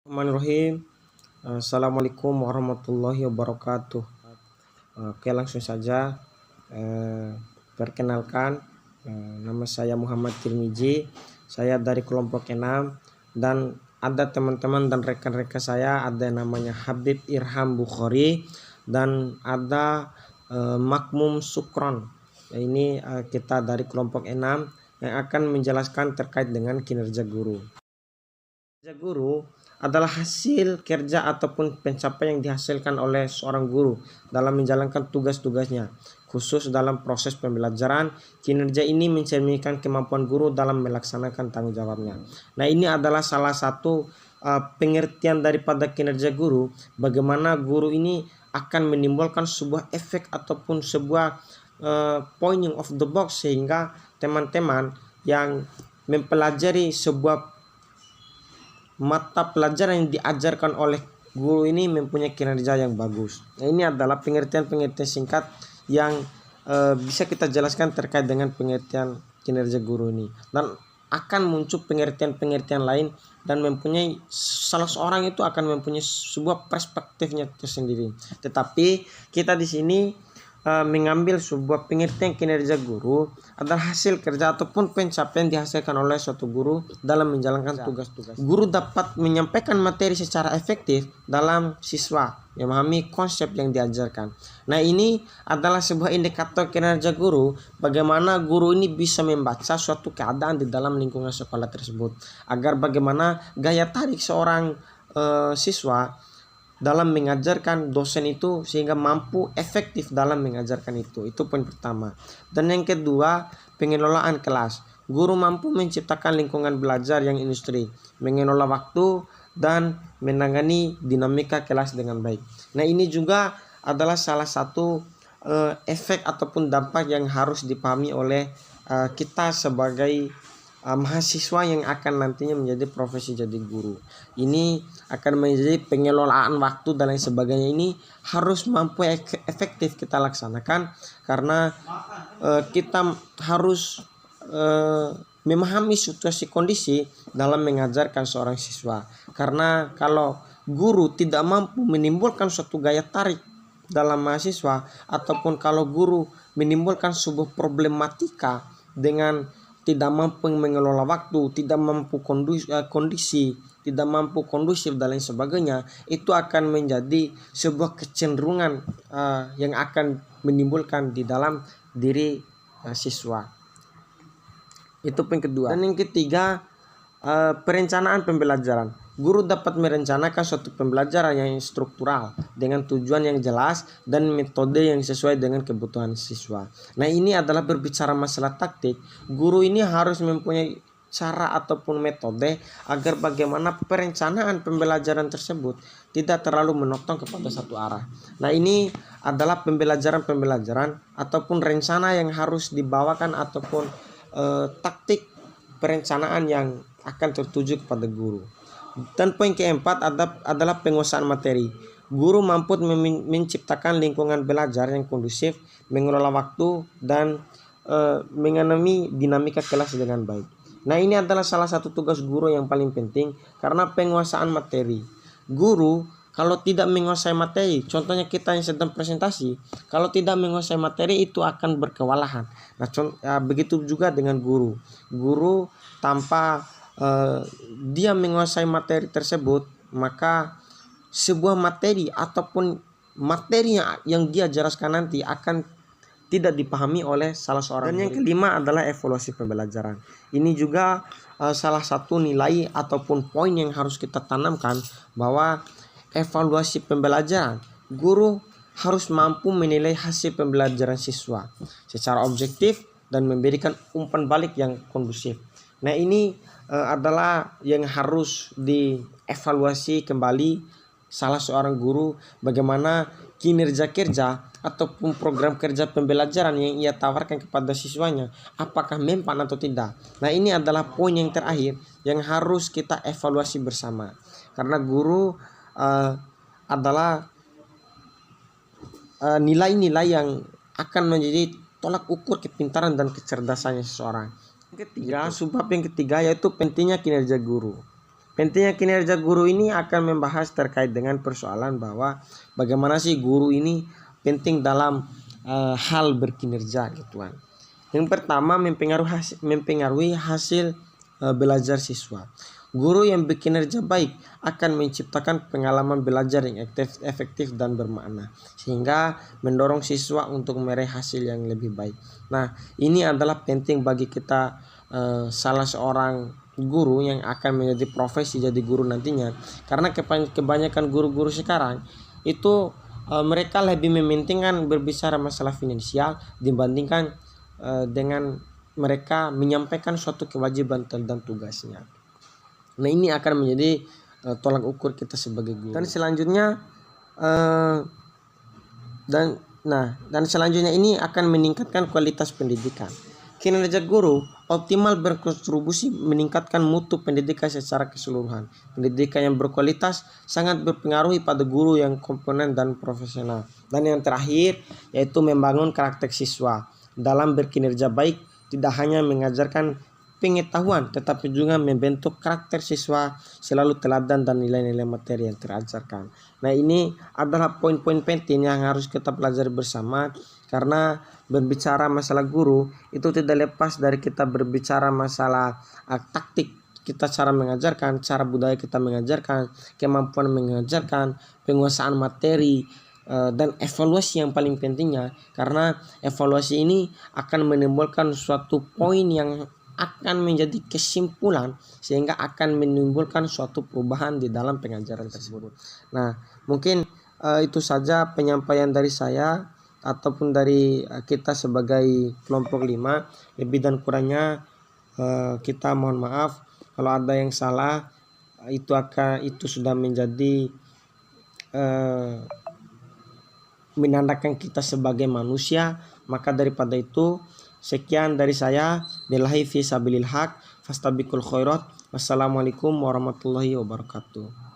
Bismillahirrahmanirrahim. Assalamualaikum warahmatullahi wabarakatuh. Oke, langsung saja. Perkenalkan, nama saya Muhammad Tirmizi. Saya dari kelompok 6 dan ada teman-teman dan rekan-rekan saya, ada namanya Habib Irham Bukhari dan ada Makmum Sukron. Ini kita dari kelompok 6 yang akan menjelaskan terkait dengan kinerja guru. Kinerja guru adalah hasil kerja ataupun pencapaian yang dihasilkan oleh seorang guru dalam menjalankan tugas-tugasnya, khusus dalam proses pembelajaran. Kinerja ini mencerminkan kemampuan guru dalam melaksanakan tanggung jawabnya. Nah, ini adalah salah satu pengertian daripada kinerja guru, bagaimana guru ini akan menimbulkan sebuah efek ataupun sebuah point of the box, sehingga teman-teman yang mempelajari sebuah mata pelajaran yang diajarkan oleh guru ini mempunyai kinerja yang bagus. Nah, ini adalah pengertian-pengertian singkat yang bisa kita jelaskan terkait dengan pengertian kinerja guru ini, dan akan muncul pengertian-pengertian lain dan mempunyai salah seorang itu akan mempunyai sebuah perspektifnya tersendiri. Tetapi kita di sini mengambil sebuah pengertian kinerja guru adalah hasil kerja ataupun pencapaian dihasilkan oleh suatu guru dalam menjalankan tugas-tugas. Guru dapat menyampaikan materi secara efektif dalam siswa memahami konsep yang diajarkan. Nah, ini adalah sebuah indikator kinerja guru, bagaimana guru ini bisa membaca suatu keadaan di dalam lingkungan sekolah tersebut, agar bagaimana gaya tarik seorang siswa dalam mengajarkan dosen itu sehingga mampu efektif dalam mengajarkan itu. Itu poin pertama. Dan yang kedua, pengelolaan kelas. Guru mampu menciptakan lingkungan belajar yang industri, mengelola waktu dan menangani dinamika kelas dengan baik. Nah, ini juga adalah salah satu efek ataupun dampak yang harus dipahami oleh kita sebagai mahasiswa yang akan nantinya menjadi profesi jadi guru. Ini akan menjadi pengelolaan waktu dan lain sebagainya, ini harus mampu efektif kita laksanakan, karena kita harus memahami situasi kondisi dalam mengajarkan seorang siswa. Karena kalau guru tidak mampu menimbulkan suatu gaya tarik dalam mahasiswa, ataupun kalau guru menimbulkan sebuah problematika dengan tidak mampu mengelola waktu, tidak mampu kondisi, tidak mampu kondusif dan lain sebagainya, itu akan menjadi sebuah kecenderungan yang akan menimbulkan di dalam diri siswa. Itu yang kedua. Dan yang ketiga, perencanaan pembelajaran. Guru dapat merencanakan suatu pembelajaran yang struktural dengan tujuan yang jelas dan metode yang sesuai dengan kebutuhan siswa. Nah, ini adalah berbicara masalah taktik. Guru ini harus mempunyai cara ataupun metode agar bagaimana perencanaan pembelajaran tersebut tidak terlalu menotong kepada satu arah. Nah, ini adalah pembelajaran ataupun rencana yang harus dibawakan ataupun taktik perencanaan yang akan tertuju kepada guru. Dan poin keempat adalah penguasaan materi. Guru mampu menciptakan lingkungan belajar yang kondusif, mengelola waktu, dan mengenali dinamika kelas dengan baik. Nah, ini adalah salah satu tugas guru yang paling penting, karena penguasaan materi. Guru kalau tidak menguasai materi, contohnya kita yang sedang presentasi, kalau tidak menguasai materi itu akan berkewalahan. Nah, begitu juga dengan guru. Guru tanpa dia menguasai materi tersebut, maka sebuah materi ataupun materi yang dia jelaskan nanti akan tidak dipahami oleh salah seorang. Dan yang kelima adalah evaluasi pembelajaran. Ini juga salah satu nilai ataupun poin yang harus kita tanamkan, bahwa evaluasi pembelajaran, guru harus mampu menilai hasil pembelajaran siswa secara objektif dan memberikan umpan balik yang kondusif. Nah, ini adalah yang harus dievaluasi kembali salah seorang guru, bagaimana kinerja kerja ataupun program kerja pembelajaran yang ia tawarkan kepada siswanya, apakah mempan atau tidak. Nah, ini adalah poin yang terakhir yang harus kita evaluasi bersama, karena guru adalah nilai-nilai yang akan menjadi tolak ukur kepintaran dan kecerdasannya seseorang. Ketiga, sebab yang ketiga yaitu pentingnya kinerja guru. Pentingnya kinerja guru ini akan membahas terkait dengan persoalan bahwa bagaimana sih guru ini penting dalam hal berkinerja gitu kan. Yang pertama mempengaruhi hasil belajar siswa. Guru yang berkinerja baik akan menciptakan pengalaman belajar yang efektif dan bermakna, sehingga mendorong siswa untuk meraih hasil yang lebih baik. Nah, ini adalah penting bagi kita salah seorang guru yang akan menjadi profesi jadi guru nantinya, karena kebanyakan guru-guru sekarang itu mereka lebih mementingkan berbicara masalah finansial dibandingkan dengan mereka menyampaikan suatu kewajiban dan tugasnya. Nah, ini akan menjadi tolak ukur kita sebagai guru. Dan selanjutnya dan selanjutnya ini akan meningkatkan kualitas pendidikan. Kinerja guru optimal berkontribusi meningkatkan mutu pendidikan secara keseluruhan. Pendidikan yang berkualitas sangat berpengaruh pada guru yang kompeten dan profesional. Dan yang terakhir yaitu membangun karakter siswa. Dalam berkinerja baik tidak hanya mengajarkan pengetahuan tetapi juga membentuk karakter siswa selalu teladan dan nilai-nilai materi yang terajarkan. Nah, ini adalah poin-poin penting yang harus kita pelajari bersama, karena berbicara masalah guru itu tidak lepas dari kita berbicara masalah taktik kita, cara mengajarkan, cara budaya kita mengajarkan, kemampuan mengajarkan, penguasaan materi, dan evaluasi yang paling pentingnya, karena evaluasi ini akan menimbulkan suatu poin yang akan menjadi kesimpulan sehingga akan menimbulkan suatu perubahan di dalam pengajaran tersebut. Nah, mungkin itu saja penyampaian dari saya ataupun dari kita sebagai kelompok 5. Lebih dan kurangnya kita mohon maaf. Kalau ada yang salah itu sudah menjadi menandakan kita sebagai manusia. Maka daripada itu, sekian dari saya. Billahi fi sabilil haq, fastabiqul khairat. Wassalamualaikum warahmatullahi wabarakatuh.